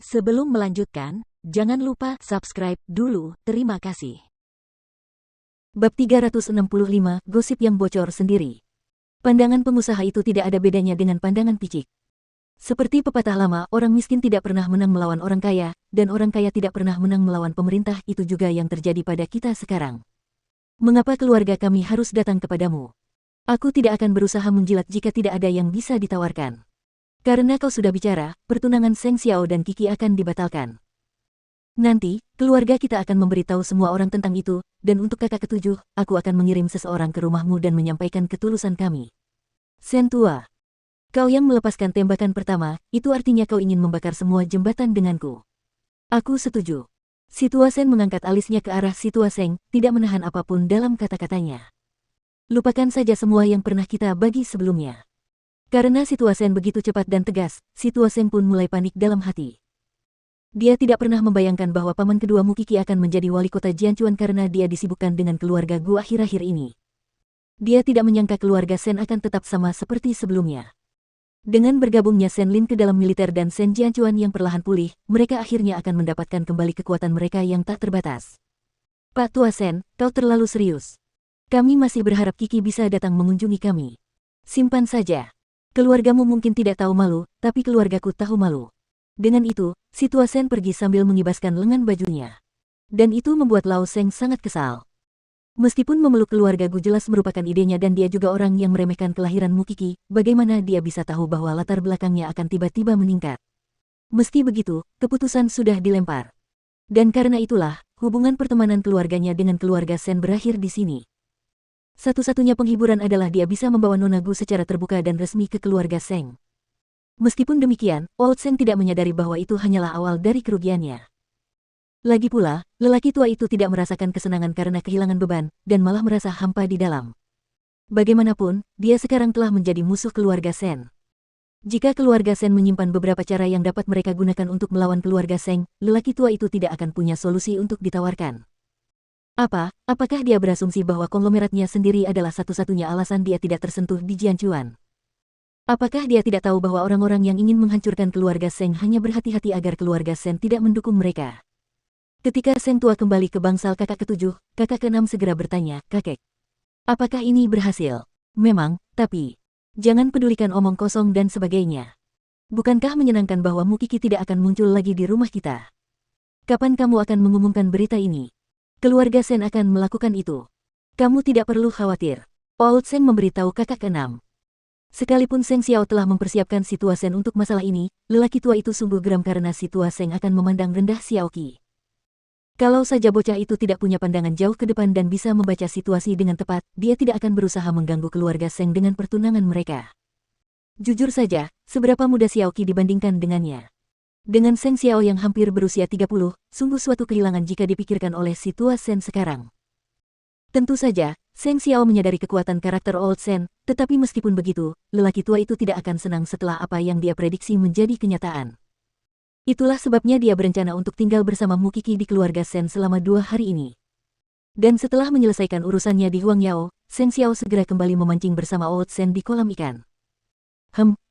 Sebelum melanjutkan, jangan lupa subscribe dulu, terima kasih. Bab 365, Gosip yang bocor sendiri. Pandangan pengusaha itu tidak ada bedanya dengan pandangan picik. Seperti pepatah lama, orang miskin tidak pernah menang melawan orang kaya, dan orang kaya tidak pernah menang melawan pemerintah. Itu juga yang terjadi pada kita sekarang. Mengapa keluarga kami harus datang kepadamu? Aku tidak akan berusaha menjilat jika tidak ada yang bisa ditawarkan. Karena kau sudah bicara, pertunangan Seng Xiao dan Kiki akan dibatalkan. Nanti, keluarga kita akan memberitahu semua orang tentang itu, dan untuk kakak ketujuh, aku akan mengirim seseorang ke rumahmu dan menyampaikan ketulusan kami. Sen tua, kau yang melepaskan tembakan pertama, itu artinya kau ingin membakar semua jembatan denganku. Aku setuju. Si tua Sen mengangkat alisnya ke arah si tua Seng, tidak menahan apapun dalam kata-katanya. Lupakan saja semua yang pernah kita bagi sebelumnya. Karena si tua Sen begitu cepat dan tegas, si tua Seng pun mulai panik dalam hati. Dia tidak pernah membayangkan bahwa paman kedua Mukiki akan menjadi wali kota Jianchuan karena dia disibukkan dengan keluarga Gu akhir-akhir ini. Dia tidak menyangka keluarga Sen akan tetap sama seperti sebelumnya. Dengan bergabungnya Sen Lin ke dalam militer dan Sen Jianchuan yang perlahan pulih, mereka akhirnya akan mendapatkan kembali kekuatan mereka yang tak terbatas. Pak Tua Sen, kau terlalu serius. Kami masih berharap Kiki bisa datang mengunjungi kami. Simpan saja. Keluargamu mungkin tidak tahu malu, tapi keluargaku tahu malu. Dengan itu, si tua Sen pergi sambil mengibaskan lengan bajunya. Dan itu membuat Lao Seng sangat kesal. Meskipun memeluk keluarga Gu jelas merupakan idenya dan dia juga orang yang meremehkan kelahiran Mukiki, bagaimana dia bisa tahu bahwa latar belakangnya akan tiba-tiba meningkat. Meski begitu, keputusan sudah dilempar. Dan karena itulah, hubungan pertemanan keluarganya dengan keluarga Sen berakhir di sini. Satu-satunya penghiburan adalah dia bisa membawa Nona Gu secara terbuka dan resmi ke keluarga Seng. Meskipun demikian, Old Seng tidak menyadari bahwa itu hanyalah awal dari kerugiannya. Lagi pula, lelaki tua itu tidak merasakan kesenangan karena kehilangan beban, dan malah merasa hampa di dalam. Bagaimanapun, dia sekarang telah menjadi musuh keluarga Sen. Jika keluarga Sen menyimpan beberapa cara yang dapat mereka gunakan untuk melawan keluarga Seng, lelaki tua itu tidak akan punya solusi untuk ditawarkan. Apakah dia berasumsi bahwa konglomeratnya sendiri adalah satu-satunya alasan dia tidak tersentuh di Jianchuan? Apakah dia tidak tahu bahwa orang-orang yang ingin menghancurkan keluarga Seng hanya berhati-hati agar keluarga Sen tidak mendukung mereka? Ketika Seng tua kembali ke bangsal kakak ketujuh, kakak keenam segera bertanya, "Kakek, apakah ini berhasil?" "Memang, tapi jangan pedulikan omong kosong dan sebagainya. Bukankah menyenangkan bahwa Mukiki tidak akan muncul lagi di rumah kita? Kapan kamu akan mengumumkan berita ini? Keluarga Sen akan melakukan itu. Kamu tidak perlu khawatir." Old Seng memberitahu kakak keenam. Sekalipun Seng Xiao telah mempersiapkan si tua Sen untuk masalah ini, lelaki tua itu sungguh geram karena si tua Seng akan memandang rendah Xiao Qi. Kalau saja bocah itu tidak punya pandangan jauh ke depan dan bisa membaca situasi dengan tepat, dia tidak akan berusaha mengganggu keluarga Seng dengan pertunangan mereka. Jujur saja, seberapa muda Xiao Qi dibandingkan dengannya? Dengan Seng Xiao yang hampir berusia 30, sungguh suatu kehilangan jika dipikirkan oleh si tua Sen sekarang. Tentu saja, Seng Xiao menyadari kekuatan karakter Old Sen, tetapi meskipun begitu, lelaki tua itu tidak akan senang setelah apa yang dia prediksi menjadi kenyataan. Itulah sebabnya dia berencana untuk tinggal bersama Mukiki di keluarga Sen selama 2 hari ini. Dan setelah menyelesaikan urusannya di Huangyao, Seng Xiao segera kembali memancing bersama Old Sen di kolam ikan.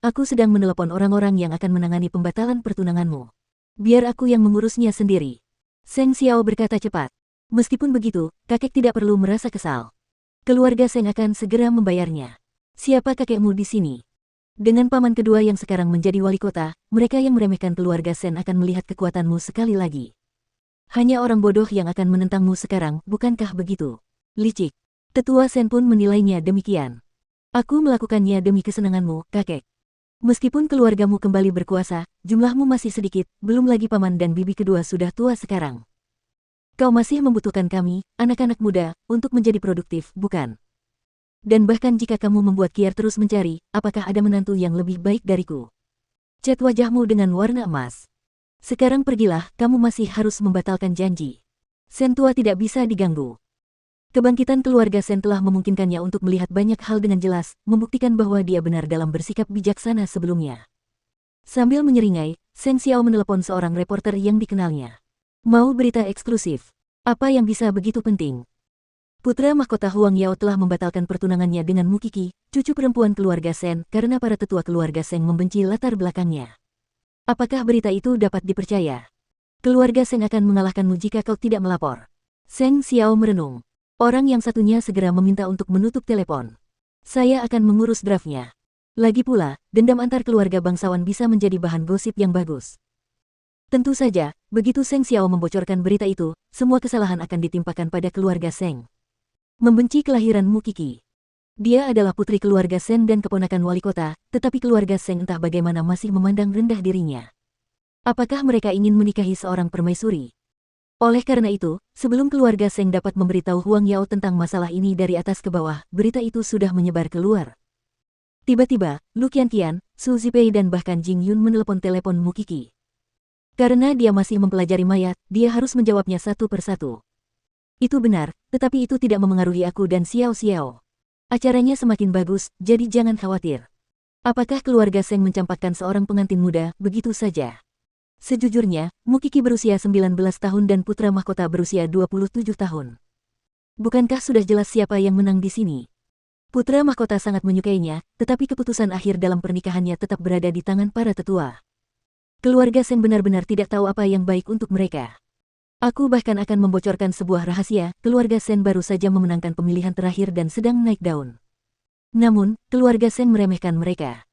Aku sedang menelepon orang-orang yang akan menangani pembatalan pertunanganmu. Biar aku yang mengurusnya sendiri. Seng Xiao berkata cepat. Meskipun begitu, kakek tidak perlu merasa kesal. Keluarga Seng akan segera membayarnya. Siapa kakekmu di sini? Dengan paman kedua yang sekarang menjadi wali kota, mereka yang meremehkan keluarga Sen akan melihat kekuatanmu sekali lagi. Hanya orang bodoh yang akan menentangmu sekarang, bukankah begitu? Licik. Tetua Sen pun menilainya demikian. Aku melakukannya demi kesenanganmu, kakek. Meskipun keluargamu kembali berkuasa, jumlahmu masih sedikit, belum lagi paman dan bibi kedua sudah tua sekarang. Kau masih membutuhkan kami, anak-anak muda, untuk menjadi produktif, bukan? Dan bahkan jika kamu membuat Kier terus mencari, apakah ada menantu yang lebih baik dariku? Cat wajahmu dengan warna emas. Sekarang pergilah, kamu masih harus membatalkan janji. Sen tua tidak bisa diganggu. Kebangkitan keluarga Sen telah memungkinkannya untuk melihat banyak hal dengan jelas, membuktikan bahwa dia benar dalam bersikap bijaksana sebelumnya. Sambil menyeringai, Seng Xiao menelepon seorang reporter yang dikenalnya. Mau berita eksklusif? Apa yang bisa begitu penting? Putra mahkota Huangyao telah membatalkan pertunangannya dengan Mukiki, cucu perempuan keluarga Sen, karena para tetua keluarga Seng membenci latar belakangnya. Apakah berita itu dapat dipercaya? Keluarga Seng akan mengalahkanmu jika kau tidak melapor. Seng Xiao merenung. Orang yang satunya segera meminta untuk menutup telepon. Saya akan mengurus draftnya. Lagi pula, dendam antar keluarga bangsawan bisa menjadi bahan gosip yang bagus. Tentu saja, begitu Seng Xiao membocorkan berita itu, semua kesalahan akan ditimpakan pada keluarga Seng. Membenci kelahiran Mukiki. Dia adalah putri keluarga Sen dan keponakan wali kota, tetapi keluarga Seng entah bagaimana masih memandang rendah dirinya. Apakah mereka ingin menikahi seorang permaisuri? Oleh karena itu, sebelum keluarga Seng dapat memberitahu Huang Yao tentang masalah ini dari atas ke bawah, berita itu sudah menyebar keluar. Tiba-tiba, Lu Qianqian, Su Zipei dan bahkan Jing Yun menelepon telepon Mukiki. Karena dia masih mempelajari mayat, dia harus menjawabnya satu persatu. Itu benar, tetapi itu tidak memengaruhi aku dan Xiao Xiao. Acaranya semakin bagus, jadi jangan khawatir. Apakah keluarga Seng mencampakkan seorang pengantin muda, begitu saja? Sejujurnya, Mukiki berusia 19 tahun dan putra mahkota berusia 27 tahun. Bukankah sudah jelas siapa yang menang di sini? Putra mahkota sangat menyukainya, tetapi keputusan akhir dalam pernikahannya tetap berada di tangan para tetua. Keluarga Seng benar-benar tidak tahu apa yang baik untuk mereka. Aku bahkan akan membocorkan sebuah rahasia, keluarga Sen baru saja memenangkan pemilihan terakhir dan sedang naik daun. Namun, keluarga Seng meremehkan mereka.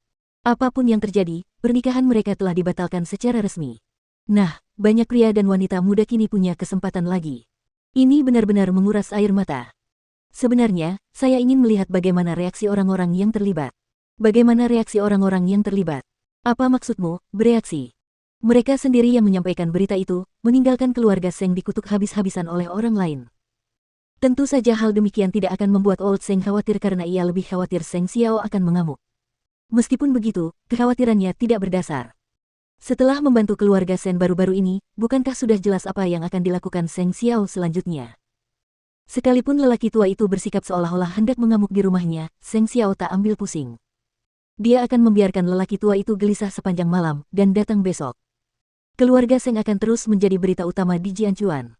Apapun yang terjadi, pernikahan mereka telah dibatalkan secara resmi. Nah, banyak pria dan wanita muda kini punya kesempatan lagi. Ini benar-benar menguras air mata. Sebenarnya, saya ingin melihat bagaimana reaksi orang-orang yang terlibat. Bagaimana reaksi orang-orang yang terlibat? Apa maksudmu, bereaksi? Mereka sendiri yang menyampaikan berita itu, meninggalkan keluarga Seng dikutuk habis-habisan oleh orang lain. Tentu saja hal demikian tidak akan membuat Old Seng khawatir karena ia lebih khawatir Seng Xiao akan mengamuk. Meskipun begitu, kekhawatirannya tidak berdasar. Setelah membantu keluarga Sen baru-baru ini, bukankah sudah jelas apa yang akan dilakukan Seng Xiao selanjutnya? Sekalipun lelaki tua itu bersikap seolah-olah hendak mengamuk di rumahnya, Seng Xiao tak ambil pusing. Dia akan membiarkan lelaki tua itu gelisah sepanjang malam, dan datang besok. Keluarga Seng akan terus menjadi berita utama di Jianchuan.